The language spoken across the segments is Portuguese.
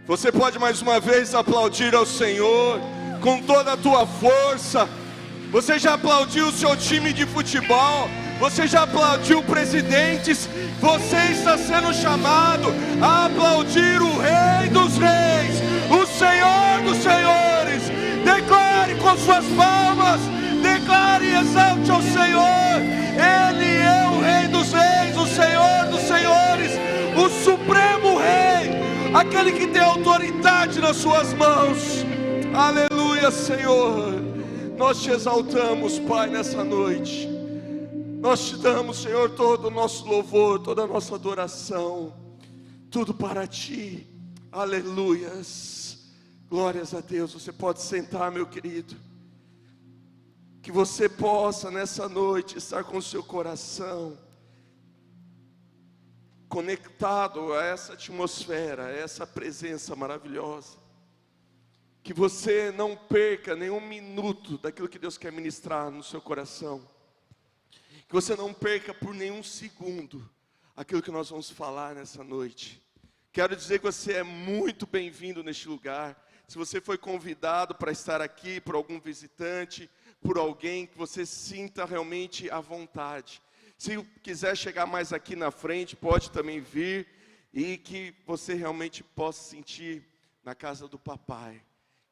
Você pode mais uma vez aplaudir ao Senhor com toda a tua força. Você já aplaudiu o seu time de futebol, você já aplaudiu presidentes. Você está sendo chamado a aplaudir o Rei dos Reis, o Senhor dos Senhores. Declare com suas palmas, declare e exalte ao Senhor. Ele é o Rei dos Reis, o Senhor dos Senhores, o Supremo Rei, aquele que tem autoridade nas suas mãos. Aleluia, Senhor. Nós te exaltamos, Pai, nessa noite. Nós te damos, Senhor, todo o nosso louvor, toda a nossa adoração, tudo para ti. Aleluias. Glórias a Deus. Você pode sentar, meu querido. Que você possa nessa noite estar com o seu coração conectado a essa atmosfera, a essa presença maravilhosa. Que você não perca nenhum minuto daquilo que Deus quer ministrar no seu coração. Que você não perca por nenhum segundo aquilo que nós vamos falar nessa noite. Quero dizer que você é muito bem-vindo neste lugar. Se você foi convidado para estar aqui por algum visitante, por alguém, que você sinta realmente à vontade. Se quiser chegar mais aqui na frente, pode também vir, e que você realmente possa sentir na casa do papai,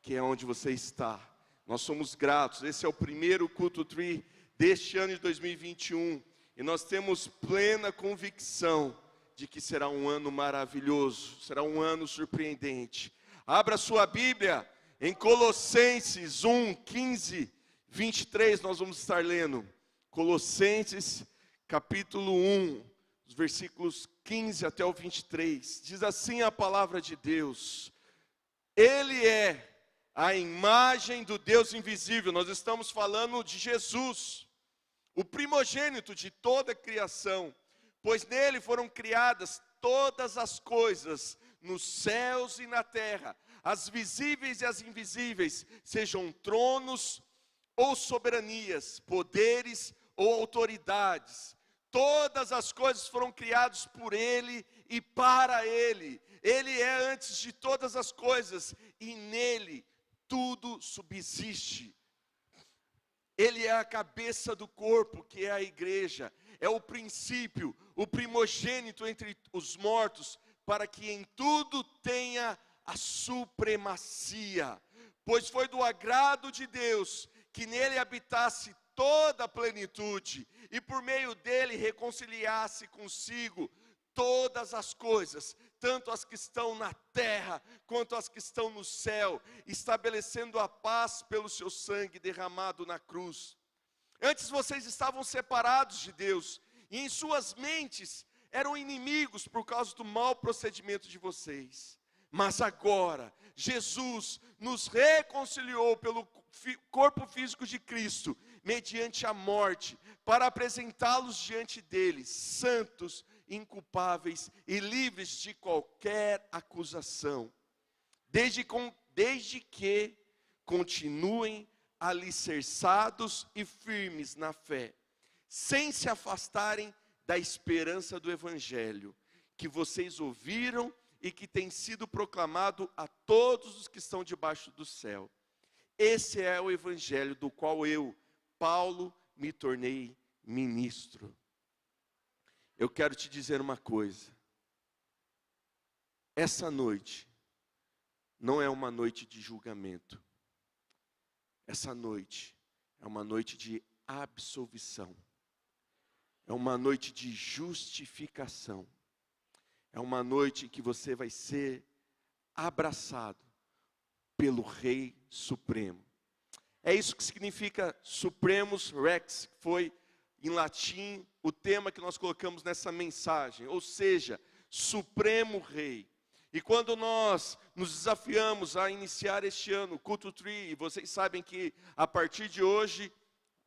que é onde você está. Nós somos gratos. Esse é o primeiro Culto Tree deste ano de 2021, e nós temos plena convicção de que será um ano maravilhoso, será um ano surpreendente. Abra sua Bíblia em Colossenses 1, 15, 23, nós vamos estar lendo. Colossenses capítulo 1, os versículos 15 até o 23, diz assim a palavra de Deus: Ele é a imagem do Deus invisível. Nós estamos falando de Jesus, o primogênito de toda a criação, pois nele foram criadas todas as coisas, nos céus e na terra, as visíveis e as invisíveis, sejam tronos ou soberanias, poderes ou autoridades. Todas as coisas foram criadas por Ele e para Ele. Ele é antes de todas as coisas e nele tudo subsiste. Ele é a cabeça do corpo, que é a igreja. É o princípio, o primogênito entre os mortos, para que em tudo tenha a supremacia. Pois foi do agrado de Deus que nele habitasse toda a plenitude, e por meio dele reconciliasse consigo todas as coisas, tanto as que estão na terra, quanto as que estão no céu, estabelecendo a paz pelo seu sangue derramado na cruz. Antes vocês estavam separados de Deus, e em suas mentes eram inimigos por causa do mau procedimento de vocês. Mas agora, Jesus nos reconciliou pelo corpo físico de Cristo, mediante a morte, para apresentá-los diante dele, santos, inculpáveis e livres de qualquer acusação, desde que continuem alicerçados e firmes na fé, sem se afastarem da esperança do Evangelho, que vocês ouviram e que tem sido proclamado a todos os que estão debaixo do céu. Esse é o Evangelho do qual eu, Paulo, me tornei ministro. Eu quero te dizer uma coisa. Essa noite não é uma noite de julgamento. Essa noite é uma noite de absolvição. É uma noite de justificação. É uma noite em que você vai ser abraçado pelo Rei Supremo. É isso que significa Supremus Rex, que foi em latim o tema que nós colocamos nessa mensagem, ou seja, Supremo Rei. E quando nós nos desafiamos a iniciar este ano o Culto Tree, vocês sabem que a partir de hoje,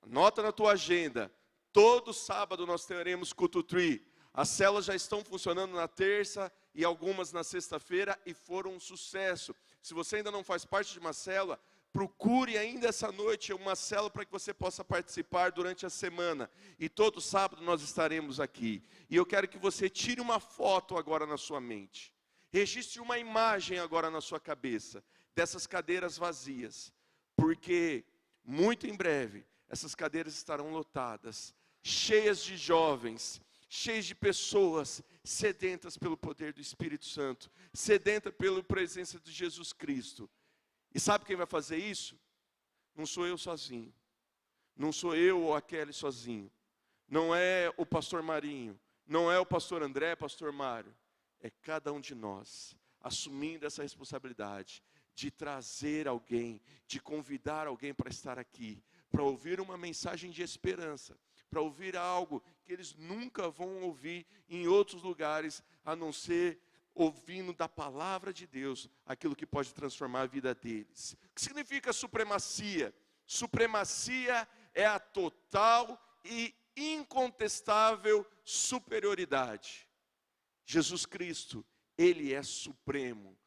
anota na tua agenda, todo sábado nós teremos Culto Tree. As células já estão funcionando na terça e algumas na sexta-feira e foram um sucesso. Se você ainda não faz parte de uma célula, procure ainda essa noite uma célula para que você possa participar durante a semana. E todo sábado nós estaremos aqui. E eu quero que você tire uma foto agora na sua mente. Registre uma imagem agora na sua cabeça dessas cadeiras vazias, porque muito em breve essas cadeiras estarão lotadas, cheias de jovens, cheias de pessoas sedentas pelo poder do Espírito Santo, sedenta pela presença de Jesus Cristo. E sabe quem vai fazer isso? Não sou eu sozinho, não sou eu ou aquele sozinho, não é o pastor Marinho, não é o pastor André, pastor Mário, é cada um de nós, assumindo essa responsabilidade de trazer alguém, de convidar alguém para estar aqui, para ouvir uma mensagem de esperança, para ouvir algo que eles nunca vão ouvir em outros lugares, a não ser ouvindo da palavra de Deus, aquilo que pode transformar a vida deles. O que significa supremacia? Supremacia é a total e incontestável superioridade. Jesus Cristo, Ele é supremo.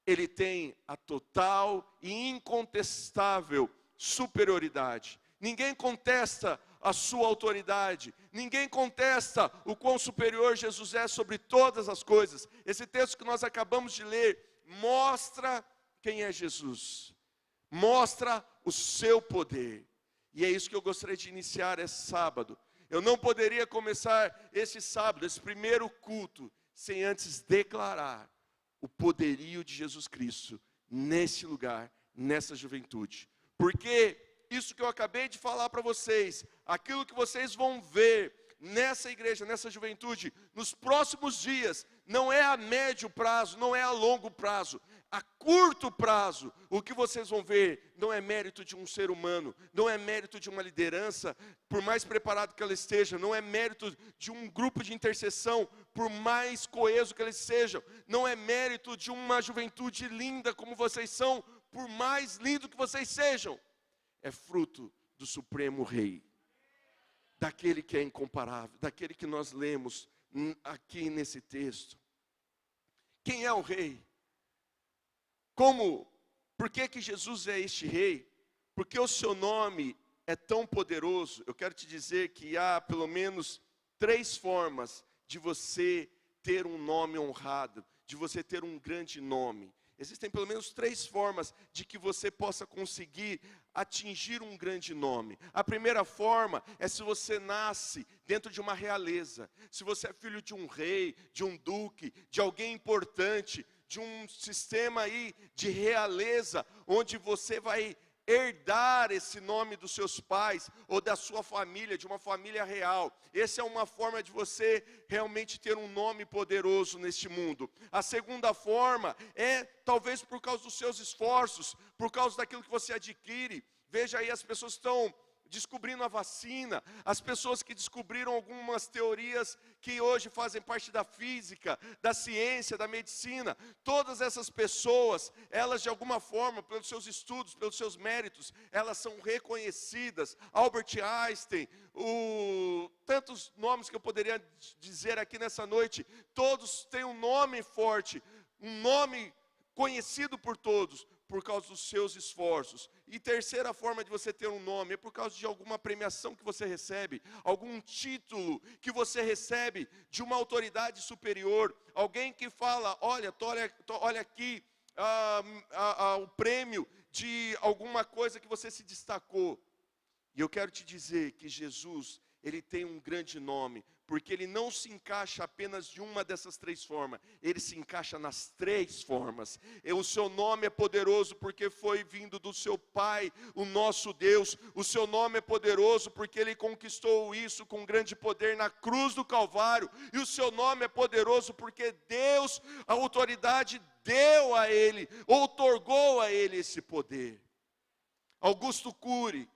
Ele tem a total e incontestável superioridade. Ninguém contesta a sua autoridade. Ninguém contesta o quão superior Jesus é sobre todas as coisas. Esse texto que nós acabamos de ler mostra quem é Jesus. Mostra o seu poder. E é isso que eu gostaria de iniciar esse sábado. Eu não poderia começar esse sábado, esse primeiro culto, sem antes declarar o poderio de Jesus Cristo nesse lugar, nessa juventude. Porque isso que eu acabei de falar para vocês, aquilo que vocês vão ver nessa igreja, nessa juventude, nos próximos dias, não é a médio prazo, não é a longo prazo, a curto prazo, o que vocês vão ver não é mérito de um ser humano, não é mérito de uma liderança, por mais preparado que ela esteja, não é mérito de um grupo de intercessão, por mais coeso que eles sejam, não é mérito de uma juventude linda como vocês são, por mais lindo que vocês sejam, é fruto do Supremo Rei, daquele que é incomparável, daquele que nós lemos aqui nesse texto. Quem é o Rei? Por que Jesus é este Rei? Porque o seu nome é tão poderoso. Eu quero te dizer que há pelo menos 3 formas de você ter um nome honrado, de você ter um grande nome. Existem pelo menos 3 formas de que você possa conseguir atingir um grande nome. A primeira forma é se você nasce dentro de uma realeza, se você é filho de um rei, de um duque, de alguém importante, de um sistema aí de realeza, onde você vai herdar esse nome dos seus pais ou da sua família, de uma família real. Essa é uma forma de você realmente ter um nome poderoso neste mundo. A segunda forma é talvez por causa dos seus esforços, por causa daquilo que você adquire. Veja aí, as pessoas estão descobrindo a vacina, as pessoas que descobriram algumas teorias que hoje fazem parte da física, da ciência, da medicina. Todas essas pessoas, elas de alguma forma, pelos seus estudos, pelos seus méritos, elas são reconhecidas. Albert Einstein, tantos nomes que eu poderia dizer aqui nessa noite, todos têm um nome forte, um nome conhecido por todos, por causa dos seus esforços. E terceira forma de você ter um nome é por causa de alguma premiação que você recebe, algum título que você recebe de uma autoridade superior, alguém que fala, olha aqui o prêmio de alguma coisa que você se destacou. E eu quero te dizer que Jesus, Ele tem um grande nome, porque Ele não se encaixa apenas de uma dessas 3 formas, Ele se encaixa nas 3 formas. O seu nome é poderoso porque foi vindo do seu Pai, o nosso Deus. O seu nome é poderoso porque Ele conquistou isso com grande poder na cruz do Calvário. E o seu nome é poderoso porque Deus, a autoridade, deu a Ele, outorgou a Ele esse poder. Augusto Cury,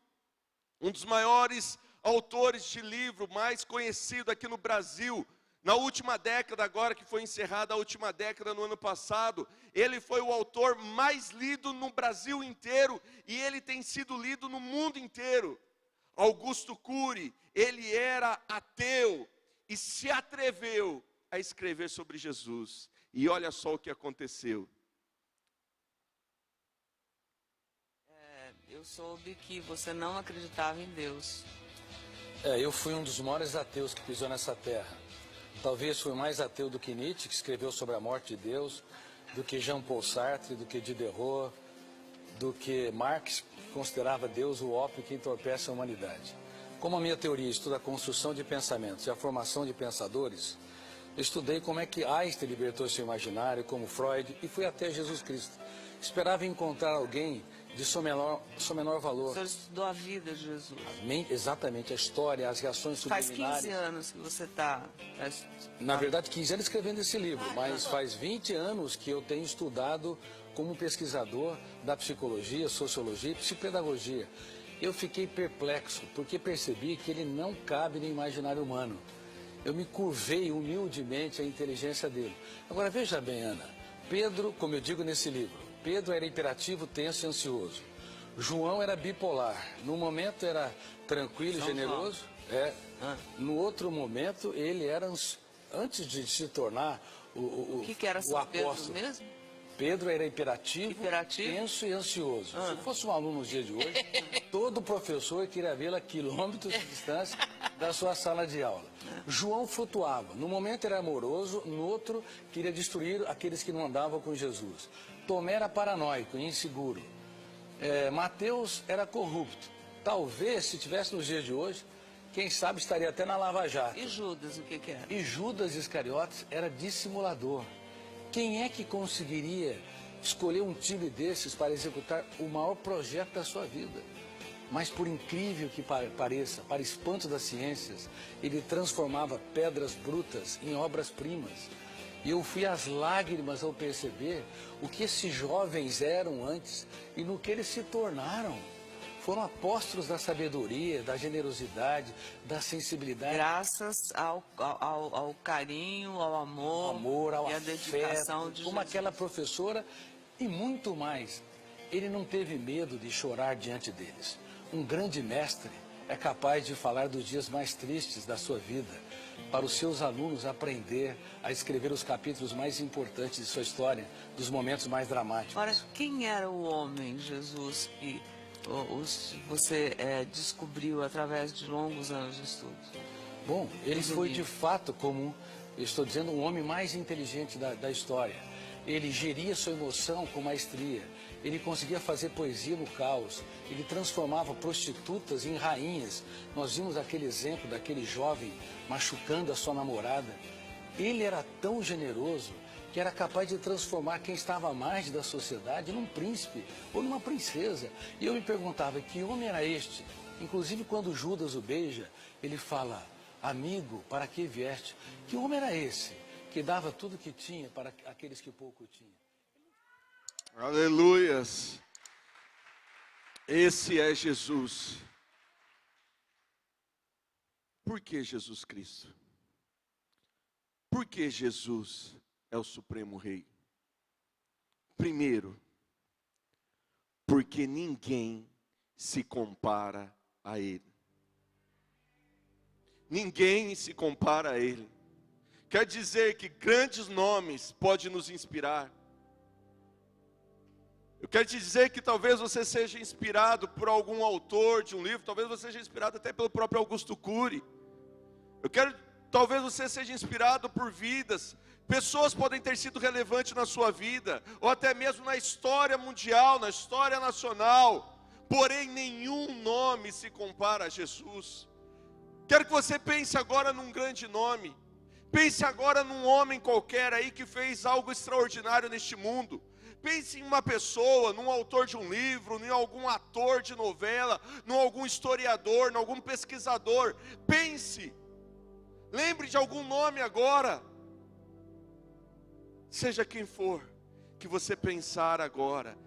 um dos maiores autores de livro mais conhecido aqui no Brasil, na última década agora, que foi encerrada a última década no ano passado, ele foi o autor mais lido no Brasil inteiro, e ele tem sido lido no mundo inteiro. Augusto Cury, ele era ateu, e se atreveu a escrever sobre Jesus, e olha só o que aconteceu. Eu soube que você não acreditava em Deus. Eu fui um dos maiores ateus que pisou nessa terra. Talvez fui mais ateu do que Nietzsche, que escreveu sobre a morte de Deus, do que Jean-Paul Sartre, do que Diderot, do que Marx, que considerava Deus o ópio que entorpece a humanidade. Como a minha teoria estuda a construção de pensamentos e a formação de pensadores, eu estudei como é que Einstein libertou seu imaginário, como Freud, e fui até Jesus Cristo. Esperava encontrar alguém de seu menor valor. O senhor estudou a vida de Jesus. Exatamente, a história, as reações Faz subliminares. 15 anos que você está... Na verdade, 15 anos escrevendo esse livro, mas faz 20 anos que eu tenho estudado como pesquisador da psicologia, sociologia e psicopedagogia. Eu fiquei perplexo, porque percebi que ele não cabe no imaginário humano. Eu me curvei humildemente à inteligência dele. Agora, veja bem, Ana, Pedro, como eu digo nesse livro, Pedro era hiperativo, tenso e ansioso. João era bipolar. No momento era tranquilo e generoso. No outro momento, ele era, antes de se tornar O que era o apóstolo Pedro mesmo? Pedro era hiperativo, tenso e ansioso. Se fosse um aluno nos dias de hoje, todo professor queria vê-lo a quilômetros de distância da sua sala de aula. João flutuava. No momento era amoroso, no outro queria destruir aqueles que não andavam com Jesus. Tomé era paranoico e inseguro. Mateus era corrupto. Talvez, se tivesse nos dias de hoje, quem sabe estaria até na Lava Jato. E Judas, o que era? E Judas Iscariotes era dissimulador. Quem é que conseguiria escolher um time desses para executar o maior projeto da sua vida? Mas por incrível que pareça, para espanto das ciências, ele transformava pedras brutas em obras-primas. E eu fui às lágrimas ao perceber o que esses jovens eram antes e no que eles se tornaram. Foram apóstolos da sabedoria, da generosidade, da sensibilidade. Graças ao carinho, ao amor, ao e à afeto, dedicação de como Jesus. aquela professora e muito mais. Ele não teve medo de chorar diante deles. Um grande mestre é capaz de falar dos dias mais tristes da sua vida, para os seus alunos aprender a escrever os capítulos mais importantes de sua história, dos momentos mais dramáticos. Ora, quem era o homem, Jesus, que você descobriu através de longos anos de estudos? Bom, ele foi de fato, como eu estou dizendo, um homem mais inteligente da história. Ele geria sua emoção com maestria. Ele conseguia fazer poesia no caos. Ele transformava prostitutas em rainhas. Nós vimos aquele exemplo daquele jovem machucando a sua namorada. Ele era tão generoso que era capaz de transformar quem estava à margem da sociedade num príncipe ou numa princesa. E eu me perguntava, que homem era este? Inclusive, quando Judas o beija, ele fala, amigo, para que vieste? Que homem era esse que dava tudo que tinha para aqueles que pouco tinham? Aleluias! Esse é Jesus. Por que Jesus Cristo? Por que Jesus é o Supremo Rei? Primeiro, porque ninguém se compara a Ele. Ninguém se compara a Ele. Quer dizer que grandes nomes podem nos inspirar. Eu quero te dizer que talvez você seja inspirado por algum autor de um livro, talvez você seja inspirado até pelo próprio Augusto Cury. Talvez você seja inspirado por vidas. Pessoas podem ter sido relevantes na sua vida, ou até mesmo na história mundial, na história nacional. Porém, nenhum nome se compara a Jesus. Quero que você pense agora num grande nome. Pense agora num homem qualquer aí que fez algo extraordinário neste mundo. Pense em uma pessoa, num autor de um livro, em algum ator de novela, em algum historiador, em algum pesquisador. Pense. Lembre de algum nome agora. Seja quem for que você pensar agora,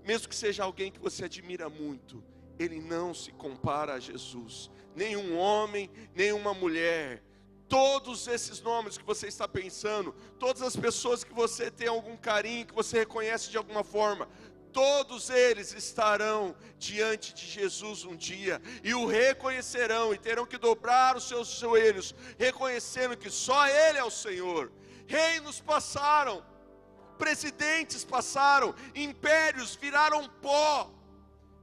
mesmo que seja alguém que você admira muito, ele não se compara a Jesus. Nenhum homem, nenhuma mulher. Todos esses nomes que você está pensando, todas as pessoas que você tem algum carinho, que você reconhece de alguma forma, todos eles estarão diante de Jesus um dia, e o reconhecerão, e terão que dobrar os seus joelhos, reconhecendo que só Ele é o Senhor. Reinos passaram, presidentes passaram, impérios viraram pó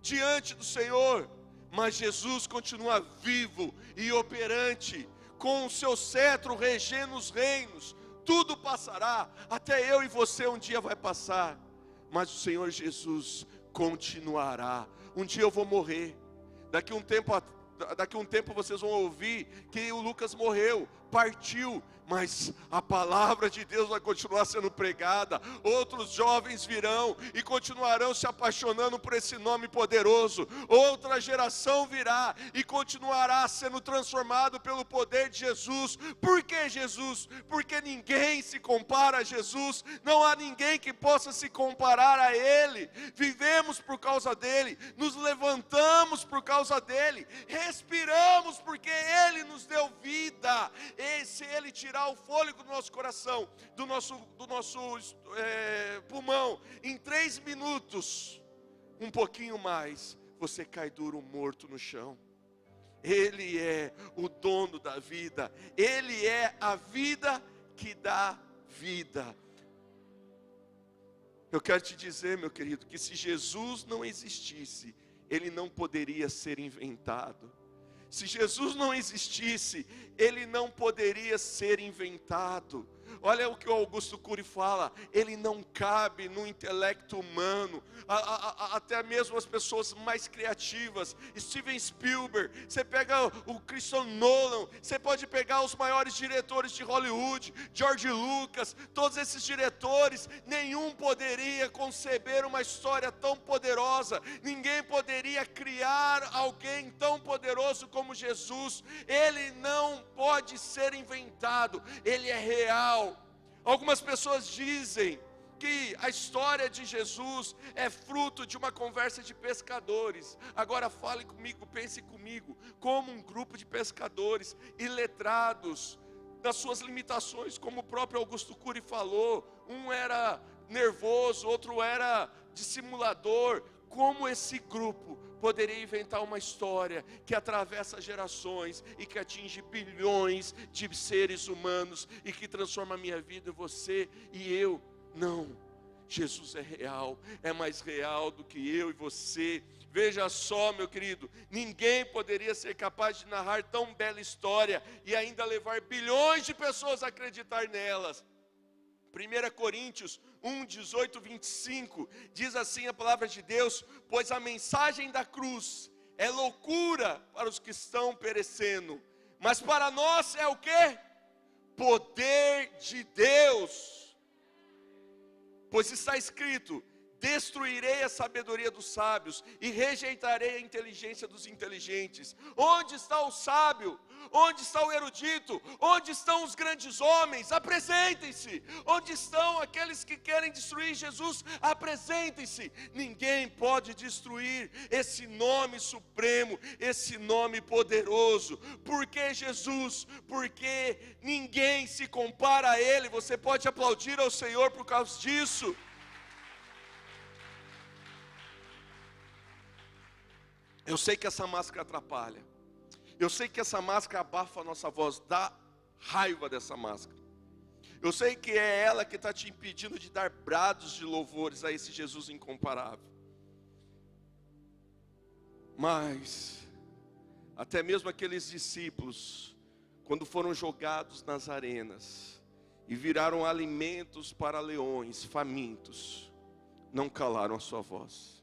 diante do Senhor, mas Jesus continua vivo e operante. com o seu cetro regendo os reinos. Tudo passará, até eu e você um dia vai passar, mas o Senhor Jesus continuará. Um dia eu vou morrer, daqui um tempo vocês vão ouvir que o Lucas morreu, partiu, mas a palavra de Deus vai continuar sendo pregada. Outros jovens virão e continuarão se apaixonando por esse nome poderoso. Outra geração virá e continuará sendo transformado pelo poder de Jesus. Por que Jesus? Porque ninguém se compara a Jesus. Não há ninguém que possa se comparar a Ele. Vivemos por causa dEle, nos levantamos por causa dEle, respiramos porque Ele nos deu vida. E se Ele tirar o fôlego do nosso coração, do nosso pulmão, em 3 minutos, um pouquinho mais, você cai duro, morto no chão. Ele é o dono da vida, Ele é a vida que dá vida. Eu quero te dizer, meu querido, que se Jesus não existisse, Ele não poderia ser inventado. Se Jesus não existisse, Ele não poderia ser inventado. Olha o que o Augusto Cury fala, ele não cabe no intelecto humano. Até mesmo as pessoas mais criativas, Steven Spielberg, você pega o Christopher Nolan, você pode pegar os maiores diretores de Hollywood, George Lucas, todos esses diretores, nenhum poderia conceber uma história tão poderosa, ninguém poderia criar alguém tão poderoso como Jesus. Ele não pode ser inventado, Ele é real. Algumas pessoas dizem que a história de Jesus é fruto de uma conversa de pescadores. Agora fale comigo, pense comigo, como um grupo de pescadores iletrados, das suas limitações, como o próprio Augusto Cury falou, um era nervoso, outro era dissimulador. Como esse grupo poderia inventar uma história que atravessa gerações e que atinge bilhões de seres humanos e que transforma a minha vida, você e eu? Não, Jesus é real, é mais real do que eu e você. Veja só, meu querido, ninguém poderia ser capaz de narrar tão bela história e ainda levar bilhões de pessoas a acreditar nelas. 1 Coríntios 1, 18, 25, diz assim a palavra de Deus: pois a mensagem da cruz é loucura para os que estão perecendo, mas para nós é o quê? Poder de Deus. Pois está escrito: destruirei a sabedoria dos sábios e rejeitarei a inteligência dos inteligentes. Onde está o sábio? Onde está o erudito? Onde estão os grandes homens? Apresentem-se. Onde estão aqueles que querem destruir Jesus? Apresentem-se. Ninguém pode destruir esse nome supremo, esse nome poderoso. Por que Jesus? Porque ninguém se compara a Ele. Você pode aplaudir ao Senhor por causa disso. Eu sei que essa máscara atrapalha. Eu sei que essa máscara abafa a nossa voz. Dá raiva dessa máscara. Eu sei que é ela que está te impedindo de dar brados de louvores a esse Jesus incomparável. Mas até mesmo aqueles discípulos, quando foram jogados nas arenas e viraram alimentos para leões famintos, não calaram a sua voz.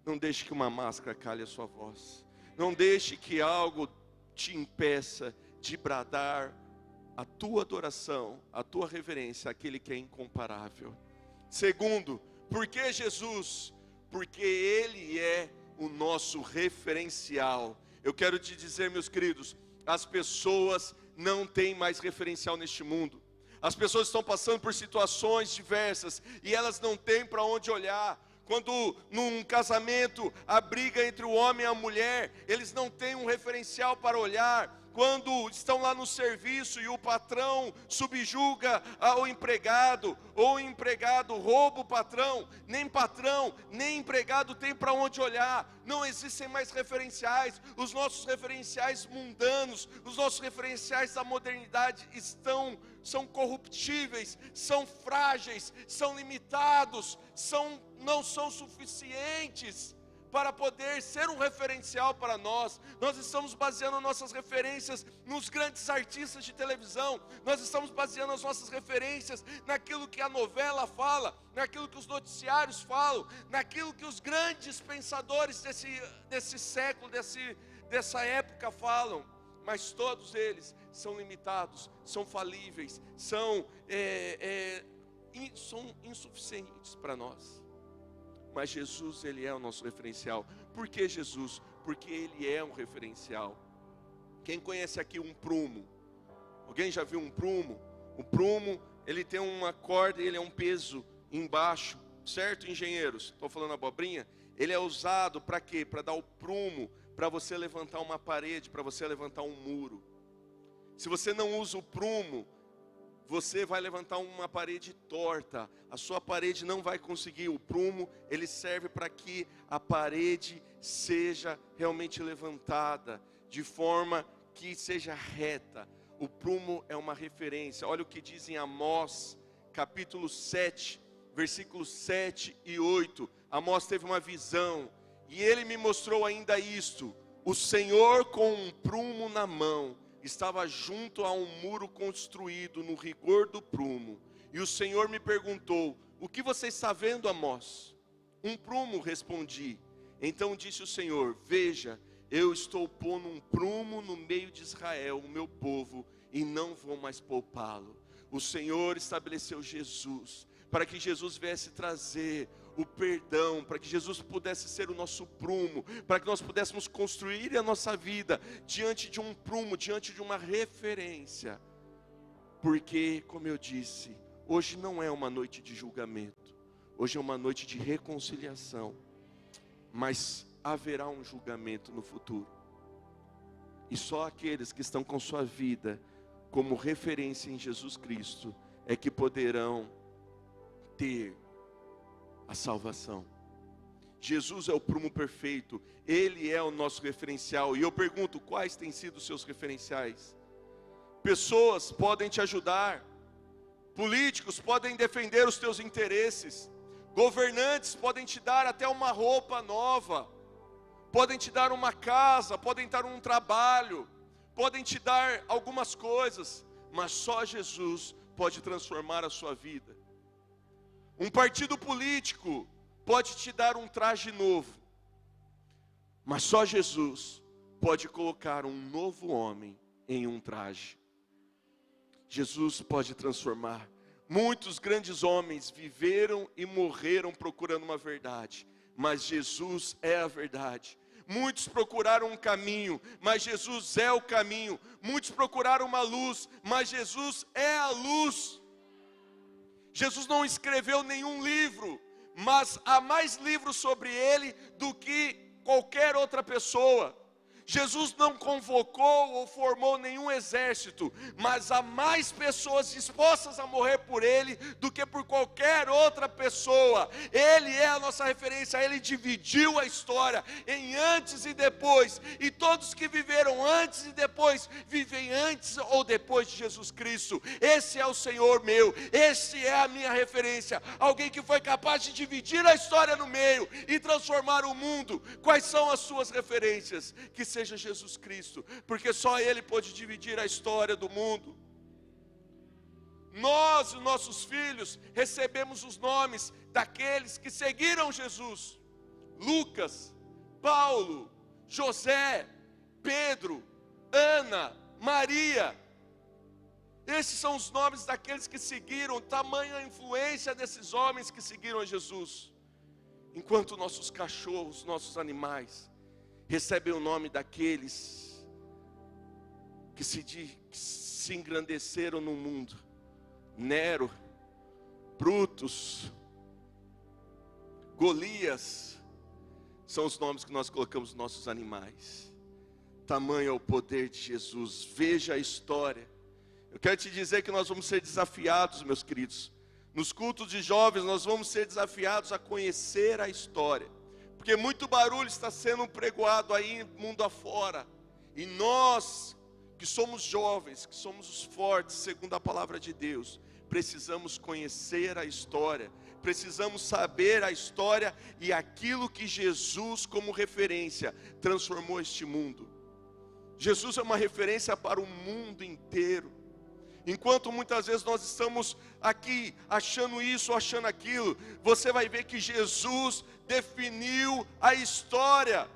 Não deixe que uma máscara cale a sua voz. Não deixe que algo te impeça de bradar a tua adoração, a tua reverência àquele que é incomparável. Segundo, por que Jesus? Porque Ele é o nosso referencial. Eu quero te dizer, meus queridos, as pessoas não têm mais referencial neste mundo. As pessoas estão passando por situações diversas e elas não têm para onde olhar. Quando num casamento a briga entre o homem e a mulher, eles não têm um referencial para olhar. Quando estão lá no serviço e o patrão subjuga o empregado, ou o empregado rouba o patrão, nem empregado tem para onde olhar. Não existem mais referenciais. Os nossos referenciais mundanos, os nossos referenciais da modernidade são corruptíveis, são frágeis, são limitados, não são suficientes para poder ser um referencial para nós. Nós estamos baseando nossas referências nos grandes artistas de televisão. Nós estamos baseando as nossas referências naquilo que a novela fala, naquilo que os noticiários falam, naquilo que os grandes pensadores desse século, dessa época falam. Mas todos eles são limitados, são falíveis, são insuficientes para nós. Mas Jesus, Ele é o nosso referencial. Por que Jesus? Porque Ele é um referencial. Quem conhece aqui um prumo? Alguém já viu um prumo? O prumo, ele tem uma corda e ele é um peso embaixo, certo, engenheiros? Estou falando abobrinha? Ele é usado para quê? Para dar o prumo, para você levantar uma parede, para você levantar um muro. Se você não usa o prumo, você vai levantar uma parede torta, a sua parede não vai conseguir. O prumo, ele serve para que a parede seja realmente levantada, de forma que seja reta. O prumo é uma referência. Olha o que diz em Amós, capítulo 7, versículos 7 e 8. Amós teve uma visão, e ele me mostrou ainda isto: o Senhor com um prumo na mão, estava junto a um muro construído no rigor do prumo. E o Senhor me perguntou: o que você está vendo, Amós? Um prumo, respondi. Então disse o Senhor: veja, eu estou pondo um prumo no meio de Israel, o meu povo, e não vou mais poupá-lo. O Senhor estabeleceu Jesus, para que Jesus viesse trazer o perdão, para que Jesus pudesse ser o nosso prumo, para que nós pudéssemos construir a nossa vida diante de um prumo, diante de uma referência. Porque, como eu disse, hoje não é uma noite de julgamento, hoje é uma noite de reconciliação, mas haverá um julgamento no futuro, e só aqueles que estão com sua vida como referência em Jesus Cristo é que poderão ter a salvação. Jesus é o prumo perfeito, Ele é o nosso referencial. E eu pergunto, quais têm sido os seus referenciais? Pessoas podem te ajudar, políticos podem defender os teus interesses, governantes podem te dar até uma roupa nova, podem te dar uma casa, podem dar um trabalho, podem te dar algumas coisas, mas só Jesus pode transformar a sua vida. Um partido político pode te dar um traje novo, mas só Jesus pode colocar um novo homem em um traje. Jesus pode transformar. Muitos grandes homens viveram e morreram procurando uma verdade, mas Jesus é a verdade. Muitos procuraram um caminho, mas Jesus é o caminho. Muitos procuraram uma luz, mas Jesus é a luz. Jesus não escreveu nenhum livro, mas há mais livros sobre ele do que qualquer outra pessoa. Jesus não convocou ou formou nenhum exército, mas há mais pessoas dispostas a morrer por Ele do que por qualquer outra pessoa. Ele é a nossa referência, Ele dividiu a história em antes e depois, e todos que viveram antes e depois, vivem antes ou depois de Jesus Cristo. Esse é o Senhor meu, esse é a minha referência, alguém que foi capaz de dividir a história no meio e transformar o mundo. Quais são as suas referências? Que seja Jesus Cristo, porque só Ele pode dividir a história do mundo. Nós e nossos filhos recebemos os nomes daqueles que seguiram Jesus: Lucas, Paulo, José, Pedro, Ana, Maria. Esses são os nomes daqueles que seguiram, tamanha influência desses homens que seguiram a Jesus. Enquanto nossos cachorros, nossos animais recebem o nome daqueles que se engrandeceram no mundo: Nero, Brutus, Golias. São os nomes que nós colocamos nos nossos animais. Tamanho é o poder de Jesus. Veja a história. Eu quero te dizer que nós vamos ser desafiados, meus queridos. Nos cultos de jovens nós vamos ser desafiados a conhecer a história, porque muito barulho está sendo pregoado aí mundo afora, e nós que somos jovens, que somos os fortes segundo a palavra de Deus, precisamos conhecer a história, precisamos saber a história e aquilo que Jesus, como referência, transformou este mundo. Jesus é uma referência para o mundo inteiro. Enquanto muitas vezes nós estamos aqui achando isso, achando aquilo, você vai ver que Jesus definiu a história.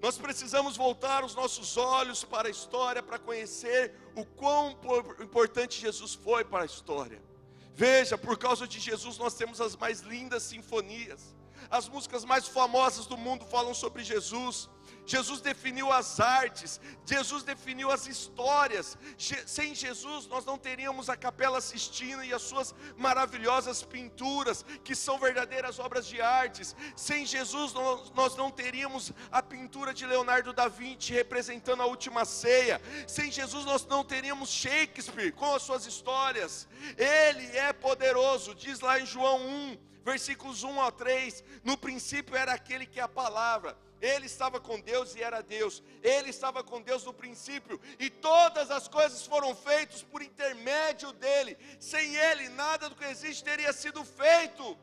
Nós precisamos voltar os nossos olhos para a história, para conhecer o quão importante Jesus foi para a história. Veja, por causa de Jesus nós temos as mais lindas sinfonias. As músicas mais famosas do mundo falam sobre Jesus. Jesus definiu as artes, Jesus definiu as histórias. Sem Jesus nós não teríamos a Capela Sistina e as suas maravilhosas pinturas, que são verdadeiras obras de artes. Sem Jesus nós não teríamos a pintura de Leonardo da Vinci representando a Última Ceia. Sem Jesus nós não teríamos Shakespeare com as suas histórias. Ele é poderoso, diz lá em João 1, versículos 1 a 3, no princípio era aquele que é a palavra. Ele estava com Deus e era Deus. Ele estava com Deus no princípio. E todas as coisas foram feitas por intermédio dele. Sem ele, nada do que existe teria sido feito.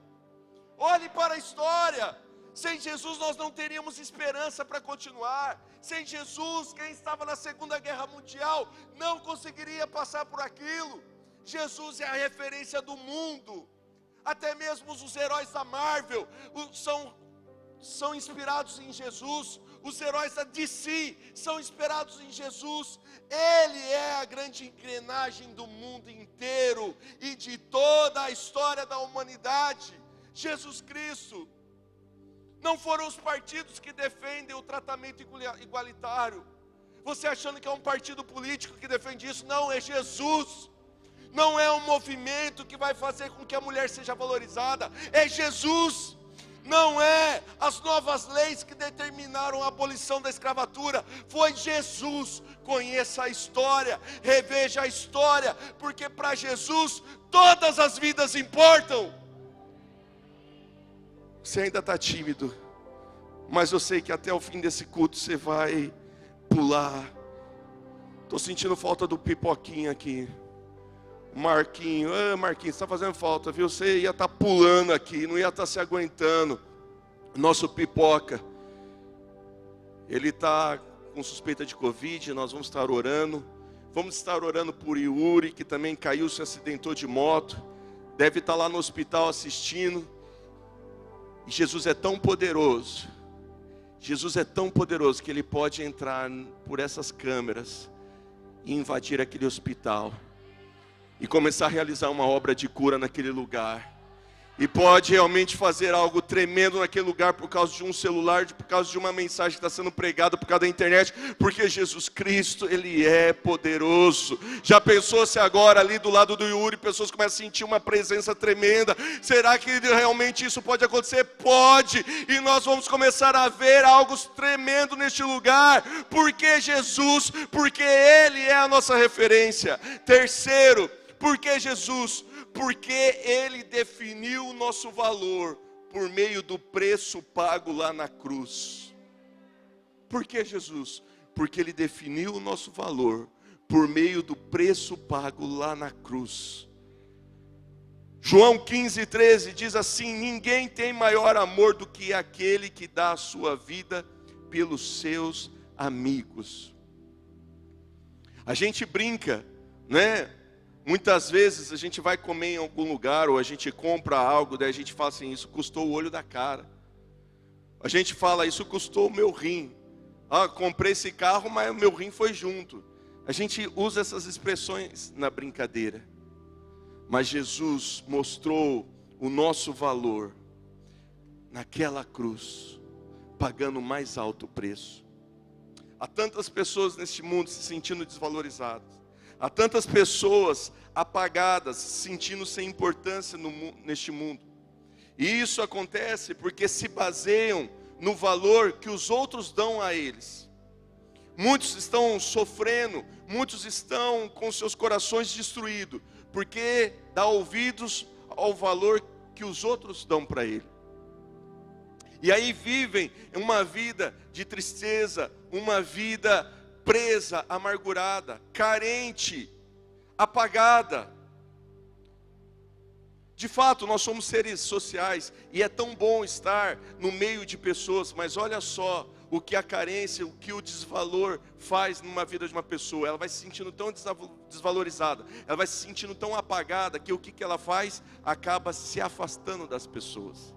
Olhe para a história. Sem Jesus nós não teríamos esperança para continuar. Sem Jesus, quem estava na Segunda Guerra Mundial não conseguiria passar por aquilo. Jesus é a referência do mundo. Até mesmo os heróis da Marvel são inspirados em Jesus. Os heróis da DC são inspirados em Jesus. Ele é a grande engrenagem do mundo inteiro e de toda a história da humanidade. Jesus Cristo. Não foram os partidos que defendem o tratamento igualitário. Você achando que é um partido político que defende isso? Não, é Jesus. Não é um movimento que vai fazer com que a mulher seja valorizada. É Jesus. Não é as novas leis que determinaram a abolição da escravatura. Foi Jesus. Conheça a história, reveja a história, porque para Jesus todas as vidas importam. Você ainda está tímido, mas eu sei que até o fim desse culto você vai pular. Estou sentindo falta do pipoquinho aqui. Marquinho, Marquinhos, está fazendo falta, viu? Você ia estar pulando aqui, não ia estar se aguentando. Nosso pipoca, ele está com suspeita de Covid, nós vamos estar orando. Vamos estar orando por Yuri, que também caiu, se acidentou de moto. Deve estar lá no hospital assistindo. E Jesus é tão poderoso. Jesus é tão poderoso que Ele pode entrar por essas câmeras e invadir aquele hospital. E começar a realizar uma obra de cura naquele lugar. E pode realmente fazer algo tremendo naquele lugar por causa de um celular, por causa de uma mensagem que está sendo pregada, por causa da internet. Porque Jesus Cristo, Ele é poderoso. Já pensou se agora ali do lado do Yuri, pessoas começam a sentir uma presença tremenda? Será que realmente isso pode acontecer? Pode. E nós vamos começar a ver algo tremendo neste lugar. Porque Jesus, porque Ele é a nossa referência. Terceiro, porque Jesus, porque Ele definiu o nosso valor por meio do preço pago lá na cruz. Por que Jesus? Porque Ele definiu o nosso valor por meio do preço pago lá na cruz. João 15:13 diz assim: ninguém tem maior amor do que aquele que dá a sua vida pelos seus amigos. A gente brinca, né? Muitas vezes a gente vai comer em algum lugar, ou a gente compra algo, daí a gente fala assim: isso custou o olho da cara. A gente fala: isso custou o meu rim. Comprei esse carro, mas o meu rim foi junto. A gente usa essas expressões na brincadeira. Mas Jesus mostrou o nosso valor naquela cruz, pagando o mais alto preço. Há tantas pessoas neste mundo se sentindo desvalorizadas. Há tantas pessoas apagadas, se sentindo sem importância neste mundo. E isso acontece porque se baseiam no valor que os outros dão a eles. Muitos estão sofrendo, muitos estão com seus corações destruídos, porque dá ouvidos ao valor que os outros dão para ele. E aí vivem uma vida de tristeza, uma vida presa, amargurada, carente, apagada. De fato, nós somos seres sociais e é tão bom estar no meio de pessoas, mas olha só o que a carência, o que o desvalor faz numa vida de uma pessoa. Ela vai se sentindo tão desvalorizada, ela vai se sentindo tão apagada, que o que ela faz? Acaba se afastando das pessoas.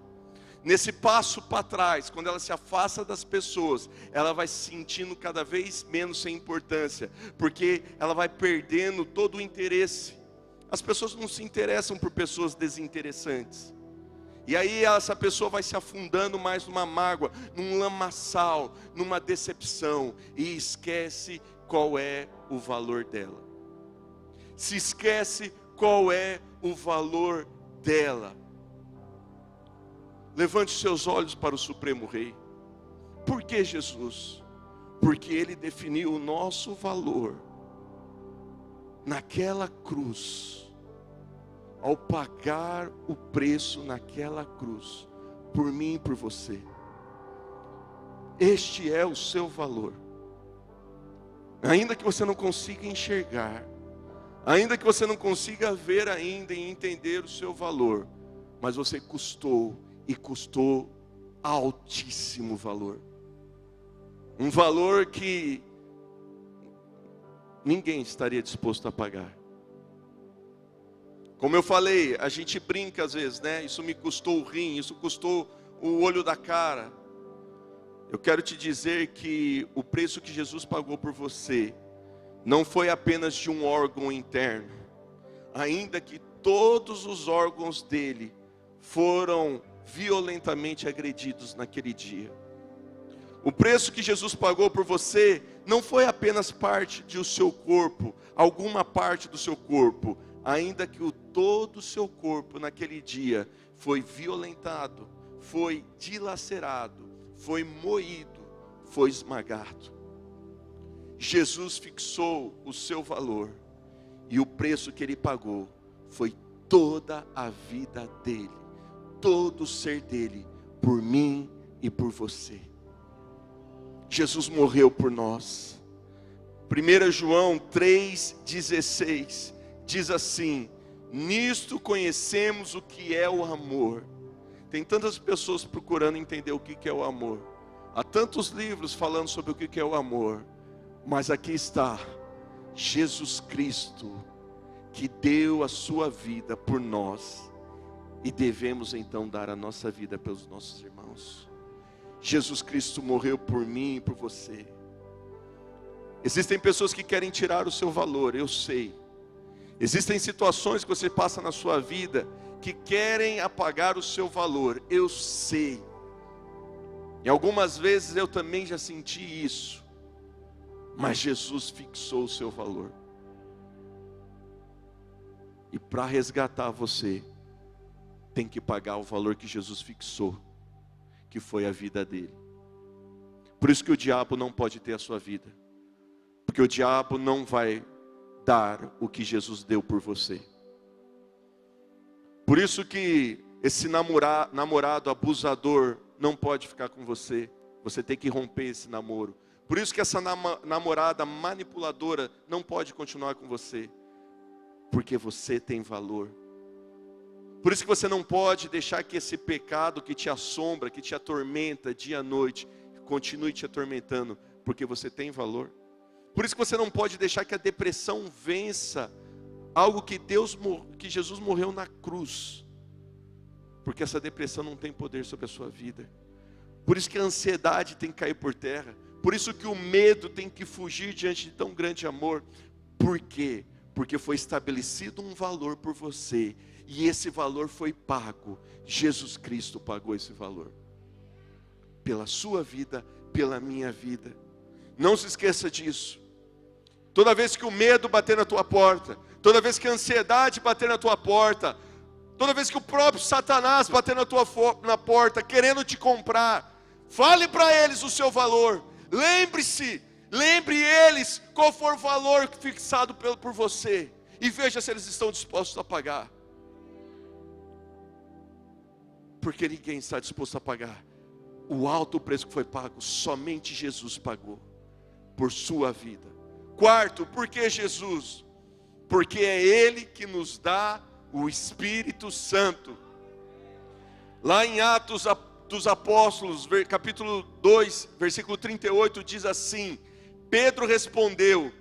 Nesse passo para trás, quando ela se afasta das pessoas, ela vai se sentindo cada vez menos sem importância, porque ela vai perdendo todo o interesse. As pessoas não se interessam por pessoas desinteressantes. E aí essa pessoa vai se afundando mais numa mágoa, num lamaçal, numa decepção, e esquece qual é o valor dela. Se esquece qual é o valor dela. Levante seus olhos para o Supremo Rei. Por que Jesus? Porque Ele definiu o nosso valor naquela cruz, ao pagar o preço naquela cruz, por mim e por você. Este é o seu valor. Ainda que você não consiga enxergar, ainda que você não consiga ver ainda e entender o seu valor, mas você custou, e custou altíssimo valor. Um valor que ninguém estaria disposto a pagar. Como eu falei, a gente brinca às vezes, né? Isso me custou o rim, isso custou o olho da cara. Eu quero te dizer que o preço que Jesus pagou por você não foi apenas de um órgão interno, ainda que todos os órgãos dele foram violentamente agredidos naquele dia. O preço que Jesus pagou por você não foi apenas parte do seu corpo, alguma parte do seu corpo, ainda que todo o seu corpo naquele dia foi violentado, foi dilacerado, foi moído, foi esmagado. Jesus fixou o seu valor, e o preço que Ele pagou foi toda a vida dEle, todo o ser dEle, por mim e por você. Jesus morreu por nós. 1 João 3,16 diz assim: nisto conhecemos o que é o amor. Tem tantas pessoas procurando entender o que é o amor. Há tantos livros falando sobre o que é o amor. Mas aqui está Jesus Cristo, que deu a sua vida por nós, e devemos então dar a nossa vida pelos nossos irmãos. Jesus Cristo morreu por mim e por você. Existem pessoas que querem tirar o seu valor, eu sei. Existem situações que você passa na sua vida que querem apagar o seu valor, eu sei. E algumas vezes eu também já senti isso. Mas Jesus fixou o seu valor. E para resgatar você, tem que pagar o valor que Jesus fixou, que foi a vida dele. Por isso que o diabo não pode ter a sua vida, porque o diabo não vai dar o que Jesus deu por você. Por isso que esse namorado abusador não pode ficar com você. Você tem que romper esse namoro. Por isso que essa namorada manipuladora não pode continuar com você, porque você tem valor. Por isso que você não pode deixar que esse pecado que te assombra, que te atormenta dia e noite, continue te atormentando, porque você tem valor. Por isso que você não pode deixar que a depressão vença algo que Jesus morreu na cruz, porque essa depressão não tem poder sobre a sua vida. Por isso que a ansiedade tem que cair por terra. Por isso que o medo tem que fugir diante de tão grande amor. Por quê? Porque foi estabelecido um valor por você, e esse valor foi pago. Jesus Cristo pagou esse valor pela sua vida, pela minha vida. Não se esqueça disso. Toda vez que o medo bater na tua porta, toda vez que a ansiedade bater na tua porta, toda vez que o próprio Satanás bater na porta, querendo te comprar, fale para eles o seu valor. Lembre eles qual for o valor fixado por você, e veja se eles estão dispostos a pagar. Porque ninguém está disposto a pagar o alto preço que foi pago. Somente Jesus pagou por sua vida. Quarto, por que Jesus? Porque é Ele que nos dá o Espírito Santo. Lá em Atos dos Apóstolos, capítulo 2, versículo 38, diz assim: Pedro respondeu: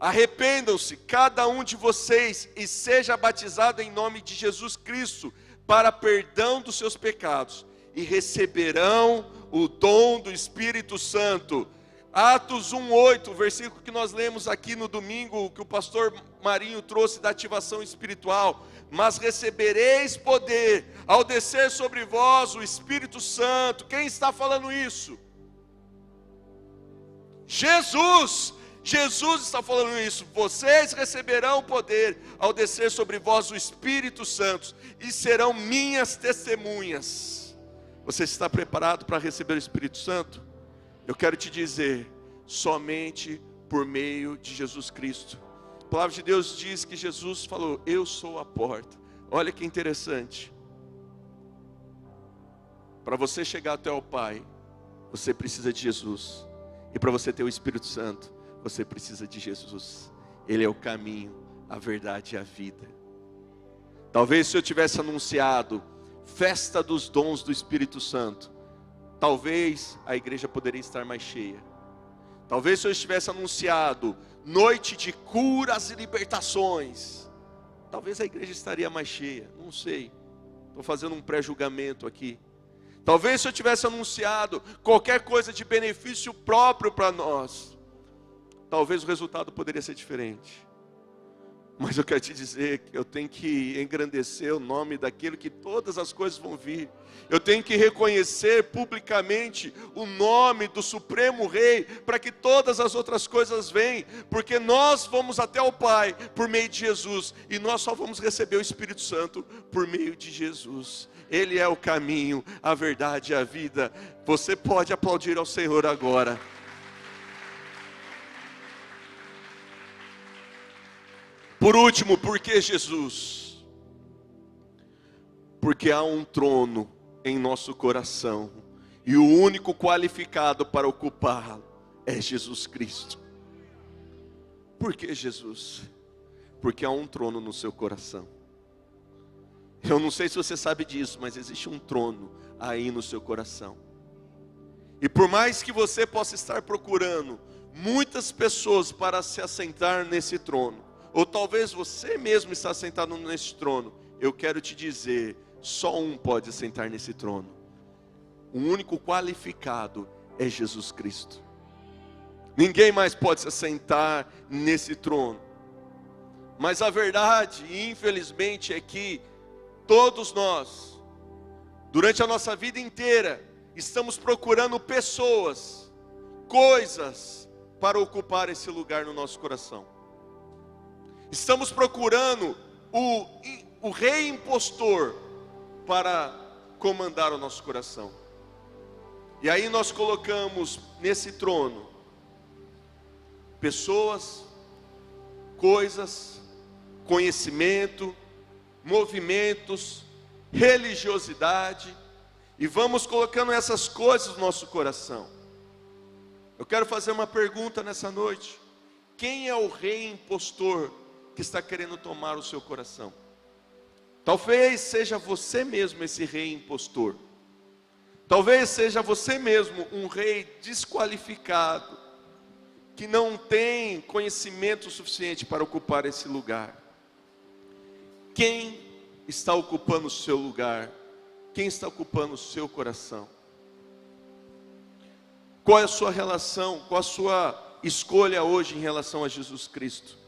arrependam-se cada um de vocês e seja batizado em nome de Jesus Cristo para perdão dos seus pecados, e receberão o dom do Espírito Santo. Atos 1:8, versículo que nós lemos aqui no domingo, que o pastor Marinho trouxe da ativação espiritual. Mas recebereis poder ao descer sobre vós o Espírito Santo. Quem está falando isso? Jesus está falando isso. Vocês receberão poder ao descer sobre vós o Espírito Santo e serão minhas testemunhas. Você está preparado para receber o Espírito Santo? Eu quero te dizer, somente por meio de Jesus Cristo. A palavra de Deus diz que Jesus falou: eu sou a porta. Olha que interessante. Para você chegar até o Pai, você precisa de Jesus. E para você ter o Espírito Santo, você precisa de Jesus. Ele é o caminho, a verdade e a vida. Talvez se eu tivesse anunciado festa dos dons do Espírito Santo, talvez a igreja poderia estar mais cheia. Talvez se eu tivesse anunciado noite de curas e libertações, talvez a igreja estaria mais cheia. Não sei, estou fazendo um pré-julgamento aqui. Talvez se eu tivesse anunciado qualquer coisa de benefício próprio para nós, talvez o resultado poderia ser diferente. Mas eu quero te dizer que eu tenho que engrandecer o nome daquele que todas as coisas vão vir. Eu tenho que reconhecer publicamente o nome do Supremo Rei, para que todas as outras coisas venham. Porque nós vamos até o Pai por meio de Jesus, e nós só vamos receber o Espírito Santo por meio de Jesus. Ele é o caminho, a verdade e a vida. Você pode aplaudir ao Senhor agora. Por último, por que Jesus? Porque há um trono em nosso coração, e o único qualificado para ocupá-lo é Jesus Cristo. Por que Jesus? Porque há um trono no seu coração. Eu não sei se você sabe disso, mas existe um trono aí no seu coração. E por mais que você possa estar procurando muitas pessoas para se assentar nesse trono, ou talvez você mesmo está sentado nesse trono, eu quero te dizer, só um pode sentar nesse trono. O único qualificado é Jesus Cristo. Ninguém mais pode se assentar nesse trono. Mas a verdade, infelizmente, é que todos nós, durante a nossa vida inteira, estamos procurando pessoas, coisas, para ocupar esse lugar no nosso coração. Estamos procurando o rei impostor para comandar o nosso coração. E aí nós colocamos nesse trono pessoas, coisas, conhecimento, movimentos, religiosidade, e vamos colocando essas coisas no nosso coração. Eu quero fazer uma pergunta nessa noite: quem é o rei impostor que está querendo tomar o seu coração? Talvez seja você mesmo esse rei impostor. Talvez seja você mesmo um rei desqualificado, que não tem conhecimento suficiente para ocupar esse lugar. Quem está ocupando o seu lugar? Quem está ocupando o seu coração? Qual é a sua relação, qual a sua escolha hoje em relação a Jesus Cristo?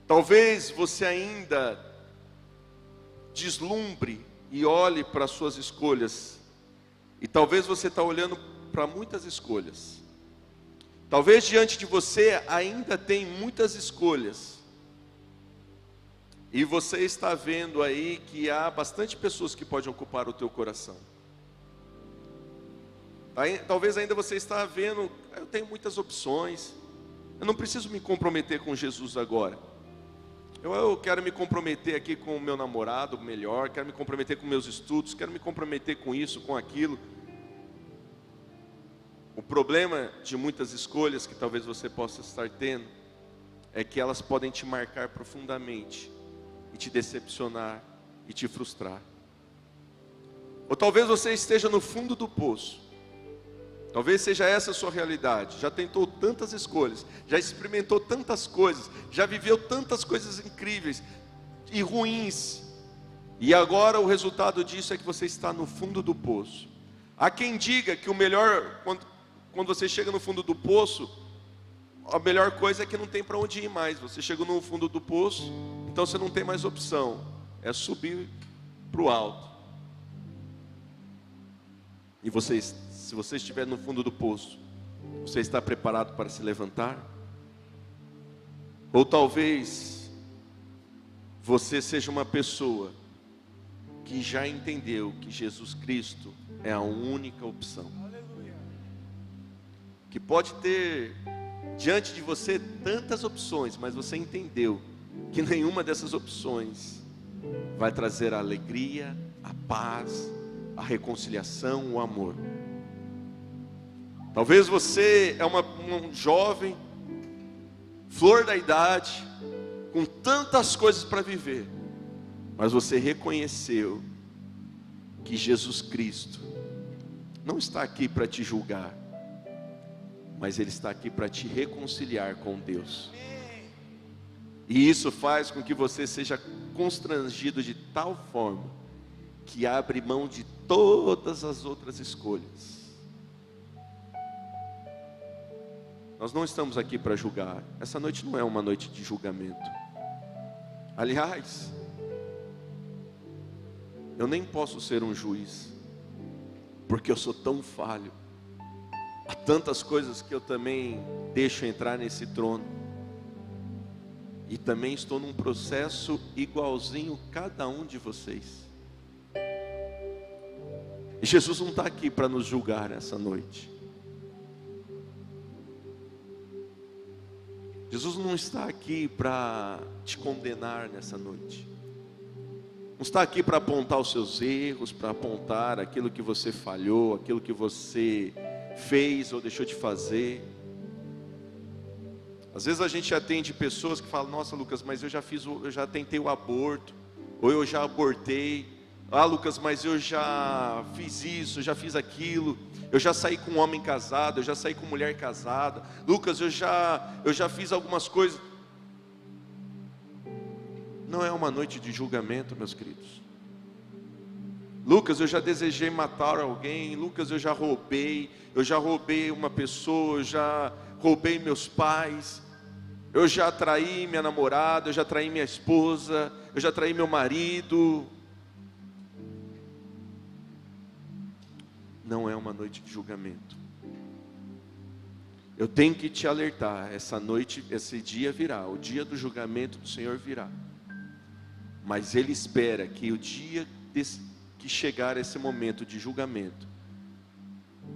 Talvez você ainda deslumbre e olhe para as suas escolhas, e talvez você está olhando para muitas escolhas. Talvez diante de você ainda tem muitas escolhas, e você está vendo aí que há bastante pessoas que podem ocupar o teu coração. Talvez ainda você está vendo, eu tenho muitas opções, eu não preciso me comprometer com Jesus agora. Eu quero me comprometer aqui com o meu namorado melhor, quero me comprometer com meus estudos, quero me comprometer com isso, com aquilo. O problema de muitas escolhas que talvez você possa estar tendo é que elas podem te marcar profundamente e te decepcionar e te frustrar. Ou talvez você esteja no fundo do poço. Talvez seja essa a sua realidade. Já tentou tantas escolhas, já experimentou tantas coisas, já viveu tantas coisas incríveis e ruins. E agora o resultado disso é que você está no fundo do poço. Há quem diga que o melhor, quando você chega no fundo do poço, a melhor coisa é que não tem para onde ir mais. Você chegou no fundo do poço, então você não tem mais opção. É subir para o alto. E se você estiver no fundo do poço, você está preparado para se levantar? Ou talvez você seja uma pessoa que já entendeu que Jesus Cristo é a única opção. Que pode ter diante de você tantas opções, mas você entendeu que nenhuma dessas opções vai trazer a alegria, a paz, a reconciliação, o amor. Talvez você é um jovem, flor da idade, com tantas coisas para viver, mas você reconheceu que Jesus Cristo não está aqui para te julgar, mas Ele está aqui para te reconciliar com Deus. E isso faz com que você seja constrangido de tal forma que abre mão de todas as outras escolhas. Nós não estamos aqui para julgar. Essa noite não é uma noite de julgamento. Aliás, eu nem posso ser um juiz, porque eu sou tão falho. Há tantas coisas que eu também deixo entrar nesse trono. E também estou num processo igualzinho cada um de vocês. E Jesus não está aqui para nos julgar nessa noite. Jesus não está aqui para te condenar nessa noite. Não está aqui para apontar os seus erros, para apontar aquilo que você falhou, aquilo que você fez ou deixou de fazer. Às vezes a gente atende pessoas que falam: nossa, Lucas, mas eu já tentei o aborto, ou eu já abortei. Ah, Lucas, mas eu já fiz isso, já fiz aquilo. Eu já saí com um homem casado, eu já saí com mulher casada. Lucas, eu já fiz algumas coisas. Não é uma noite de julgamento, meus queridos. Lucas, eu já desejei matar alguém. Lucas, eu já roubei uma pessoa, eu já roubei meus pais. Eu já traí minha namorada, eu já traí minha esposa, eu já traí meu marido. Não é uma noite de julgamento. Eu tenho que te alertar, essa noite, esse dia virá, o dia do julgamento do Senhor virá. Mas Ele espera que o dia que chegar esse momento de julgamento,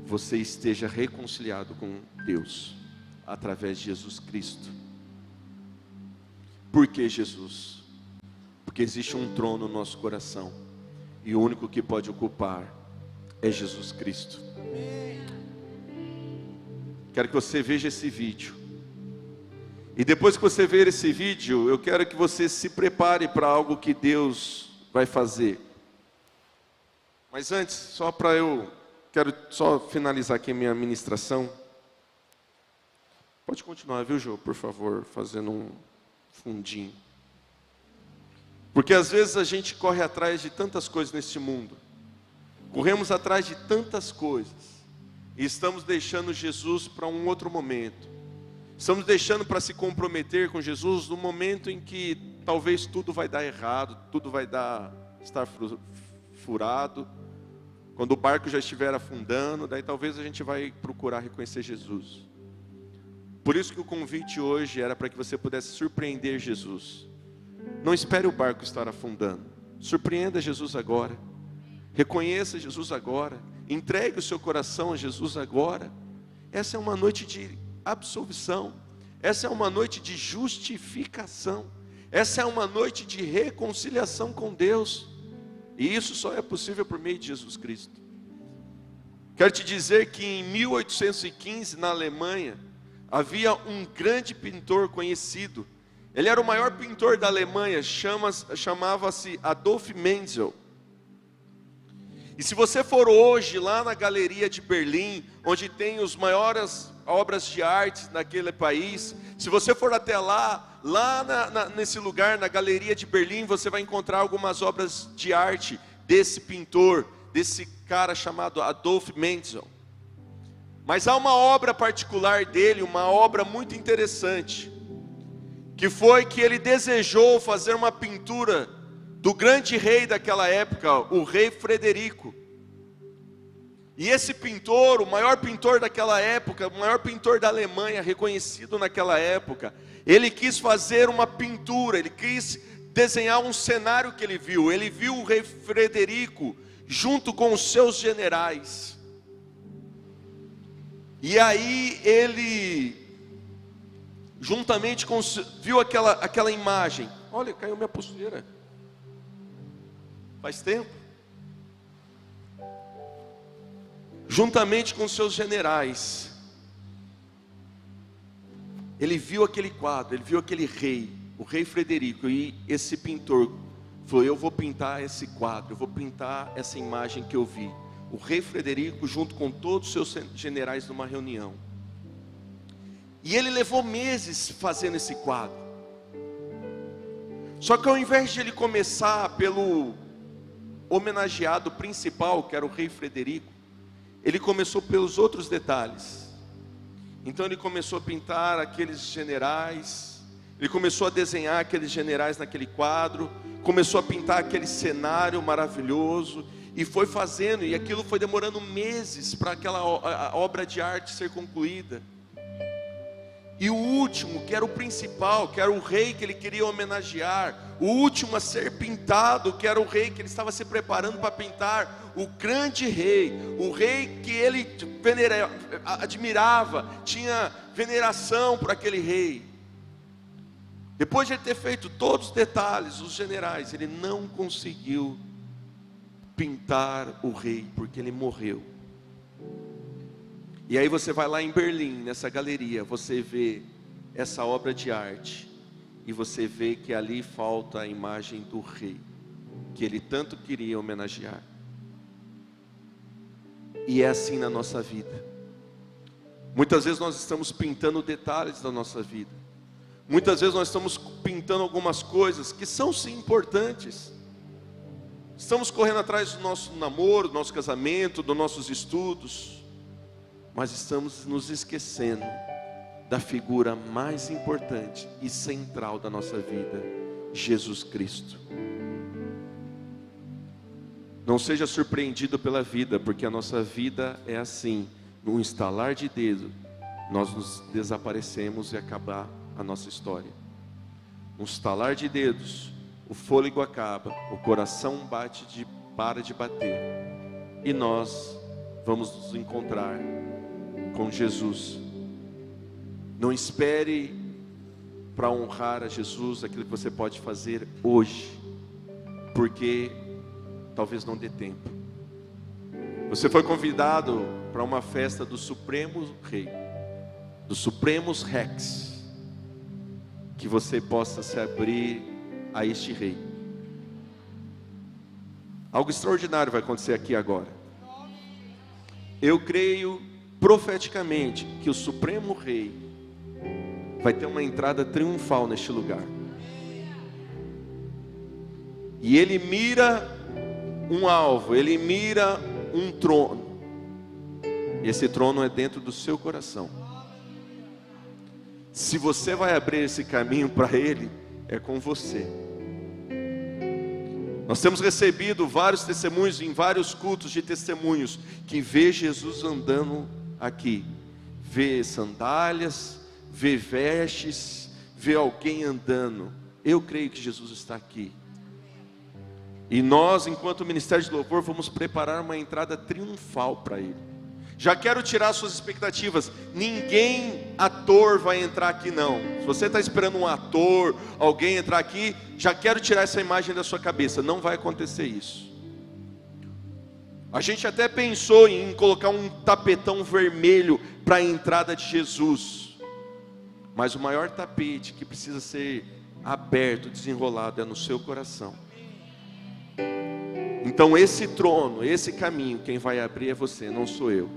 você esteja reconciliado com Deus, através de Jesus Cristo. Por que Jesus? Porque existe um trono no nosso coração, e o único que pode ocupar é Jesus Cristo. Quero que você veja esse vídeo. E depois que você ver esse vídeo, eu quero que você se prepare para algo que Deus vai fazer. Mas antes, quero só finalizar aqui a minha ministração. Pode continuar, viu, Jô, por favor, fazendo um fundinho. Porque às vezes a gente corre atrás de tantas coisas nesse mundo. Corremos atrás de tantas coisas e estamos deixando Jesus para um outro momento. Estamos deixando para se comprometer com Jesus no momento em que talvez tudo vai dar errado, tudo vai estar furado. Quando o barco já estiver afundando, daí talvez a gente vai procurar reconhecer Jesus. Por isso que o convite hoje era para que você pudesse surpreender Jesus. Não espere o barco estar afundando. Surpreenda Jesus agora. Reconheça Jesus agora. Entregue o seu coração a Jesus agora. Essa é uma noite de absolvição. Essa é uma noite de justificação. Essa é uma noite de reconciliação com Deus. E isso só é possível por meio de Jesus Cristo. Quero te dizer que em 1815, na Alemanha, havia um grande pintor conhecido. Ele era o maior pintor da Alemanha, chamava-se Adolf Menzel. E se você for hoje lá na Galeria de Berlim, onde tem as maiores obras de arte naquele país, se você for até lá nesse lugar, na Galeria de Berlim, você vai encontrar algumas obras de arte desse pintor, desse cara chamado Adolf Menzel. Mas há uma obra particular dele, uma obra muito interessante, que foi que ele desejou fazer uma pintura do grande rei daquela época, o rei Frederico. E esse pintor, o maior pintor daquela época, o maior pintor da Alemanha, reconhecido naquela época, ele quis fazer uma pintura, ele quis desenhar um cenário que ele viu. Ele viu o rei Frederico junto com os seus generais. E aí ele, juntamente com viu aquela imagem. Olha, caiu minha pulseira. Faz tempo. Juntamente com seus generais, ele viu aquele quadro, ele viu aquele rei, o rei Frederico, e esse pintor falou: eu vou pintar esse quadro, eu vou pintar essa imagem que eu vi. O rei Frederico junto com todos os seus generais numa reunião. E ele levou meses fazendo esse quadro. Só que ao invés de ele começar pelo homenageado principal, que era o rei Frederico, ele começou pelos outros detalhes. Então ele começou a pintar aqueles generais, ele começou a desenhar aqueles generais naquele quadro, começou a pintar aquele cenário maravilhoso, e foi fazendo, e aquilo foi demorando meses para aquela obra de arte ser concluída. E o último, que era o principal, que era o rei que ele queria homenagear, o último a ser pintado, que era o rei que ele estava se preparando para pintar, o grande rei, o rei que ele admirava, tinha veneração por aquele rei. Depois de ele ter feito todos os detalhes, os generais, ele não conseguiu pintar o rei, porque ele morreu. E aí você vai lá em Berlim, nessa galeria, você vê essa obra de arte, e você vê que ali falta a imagem do rei, que ele tanto queria homenagear. E é assim na nossa vida. Muitas vezes nós estamos pintando detalhes da nossa vida. Muitas vezes nós estamos pintando algumas coisas que são sim importantes. Estamos correndo atrás do nosso namoro, do nosso casamento, dos nossos estudos, mas estamos nos esquecendo da figura mais importante e central da nossa vida, Jesus Cristo. Não seja surpreendido pela vida, porque a nossa vida é assim, num estalar de dedo, nós nos desaparecemos e acaba a nossa história. Num estalar de dedos, o fôlego acaba, o coração para de bater, e nós vamos nos encontrar com Jesus. Não espere para honrar a Jesus aquilo que você pode fazer hoje, porque talvez não dê tempo. Você foi convidado para uma festa do Supremo Rei, do Supremos Rex, que você possa se abrir a este Rei. Algo extraordinário vai acontecer aqui agora. Eu creio profeticamente que o Supremo Rei vai ter uma entrada triunfal neste lugar. E ele mira um alvo, ele mira um trono. E esse trono é dentro do seu coração. Se você vai abrir esse caminho para ele, é com você. Nós temos recebido vários testemunhos em vários cultos de testemunhos que vê Jesus andando aqui, vê sandálias, vê vestes, vê alguém andando. Eu creio que Jesus está aqui. E nós, enquanto Ministério de Louvor, vamos preparar uma entrada triunfal para ele. Já quero tirar suas expectativas. Ninguém ator vai entrar aqui não. Se você está esperando um ator, alguém entrar aqui, já quero tirar essa imagem da sua cabeça. Não vai acontecer isso. A gente até pensou em colocar um tapetão vermelho para a entrada de Jesus, mas o maior tapete que precisa ser aberto, desenrolado, é no seu coração. Então esse trono, esse caminho, quem vai abrir é você, não sou eu.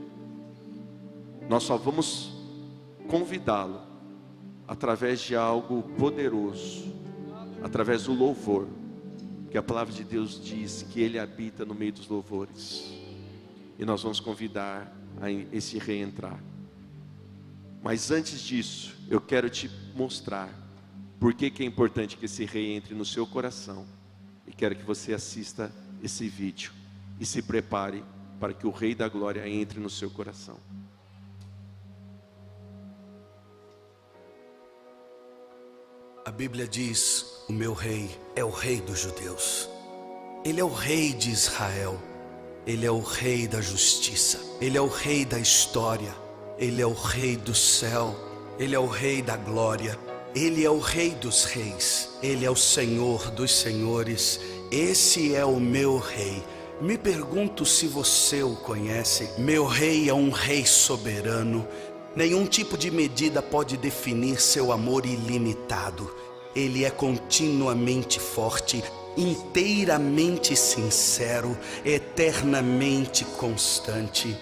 Nós só vamos convidá-lo através de algo poderoso, através do louvor, que a palavra de Deus diz que Ele habita no meio dos louvores. E nós vamos convidar a esse rei entrar. Mas antes disso, eu quero te mostrar por que é importante que esse rei entre no seu coração. E quero que você assista esse vídeo e se prepare para que o Rei da Glória entre no seu coração. A Bíblia diz: o meu rei é o rei dos judeus. Ele é o rei de Israel. Ele é o rei da justiça. Ele é o rei da história. Ele é o rei do céu. Ele é o rei da glória. Ele é o rei dos reis. Ele é o Senhor dos senhores. Esse é o meu rei. Me pergunto se você o conhece. Meu rei é um rei soberano. Nenhum tipo de medida pode definir seu amor ilimitado. Ele é continuamente forte, inteiramente sincero, eternamente constante.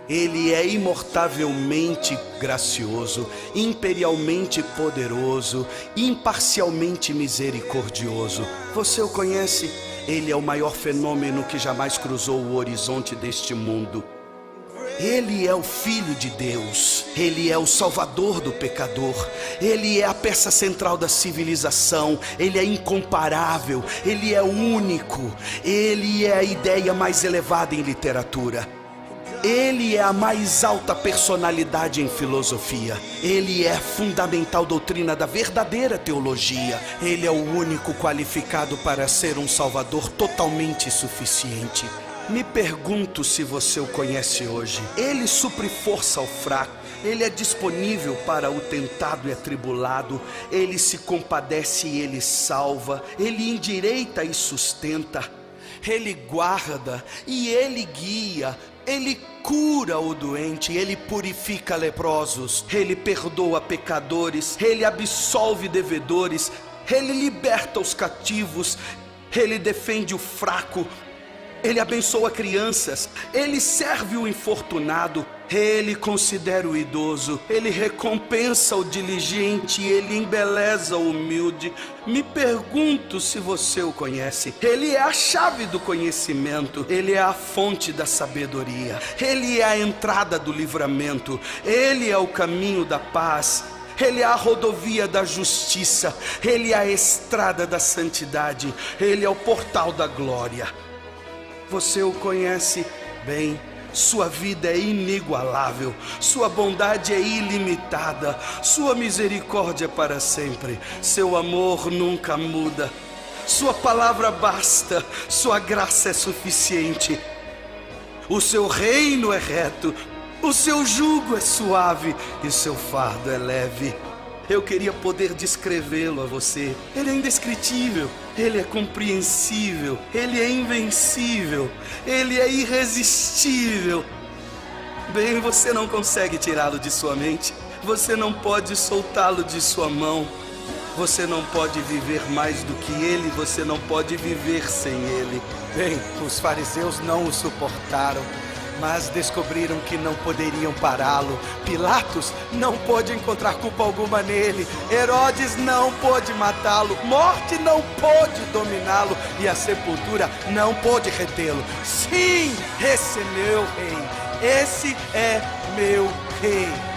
Ele é imortavelmente gracioso, imperialmente poderoso, imparcialmente misericordioso. Você o conhece? Ele é o maior fenômeno que jamais cruzou o horizonte deste mundo. Ele é o Filho de Deus. Ele é o Salvador do pecador. Ele é a peça central da civilização. Ele é incomparável. Ele é único. Ele é a ideia mais elevada em literatura. Ele é a mais alta personalidade em filosofia. Ele é a fundamental doutrina da verdadeira teologia. Ele é o único qualificado para ser um Salvador totalmente suficiente. Me pergunto se você o conhece hoje. Ele supre força ao fraco. Ele é disponível para o tentado e atribulado. Ele se compadece e ele salva. Ele endireita e sustenta. Ele guarda e ele guia. Ele cura o doente, ele purifica leprosos, ele perdoa pecadores, ele absolve devedores, ele liberta os cativos, ele defende o fraco, ele abençoa crianças, ele serve o infortunado, ele considera o idoso, ele recompensa o diligente, ele embeleza o humilde. Me pergunto se você o conhece. Ele é a chave do conhecimento, ele é a fonte da sabedoria, ele é a entrada do livramento, ele é o caminho da paz. Ele é a rodovia da justiça, ele é a estrada da santidade, ele é o portal da glória. Você o conhece bem, sua vida é inigualável, sua bondade é ilimitada, sua misericórdia é para sempre, seu amor nunca muda, sua palavra basta, sua graça é suficiente, o seu reino é reto, o seu jugo é suave e seu fardo é leve. Eu queria poder descrevê-lo a você. Ele é indescritível, ele é compreensível, ele é invencível, ele é irresistível. Bem, você não consegue tirá-lo de sua mente, você não pode soltá-lo de sua mão, você não pode viver mais do que ele, você não pode viver sem ele. Bem, os fariseus não o suportaram, mas descobriram que não poderiam pará-lo. Pilatos não pôde encontrar culpa alguma nele. Herodes não pôde matá-lo. Morte não pôde dominá-lo. E a sepultura não pôde retê-lo. Sim, esse é meu rei. Esse é meu rei.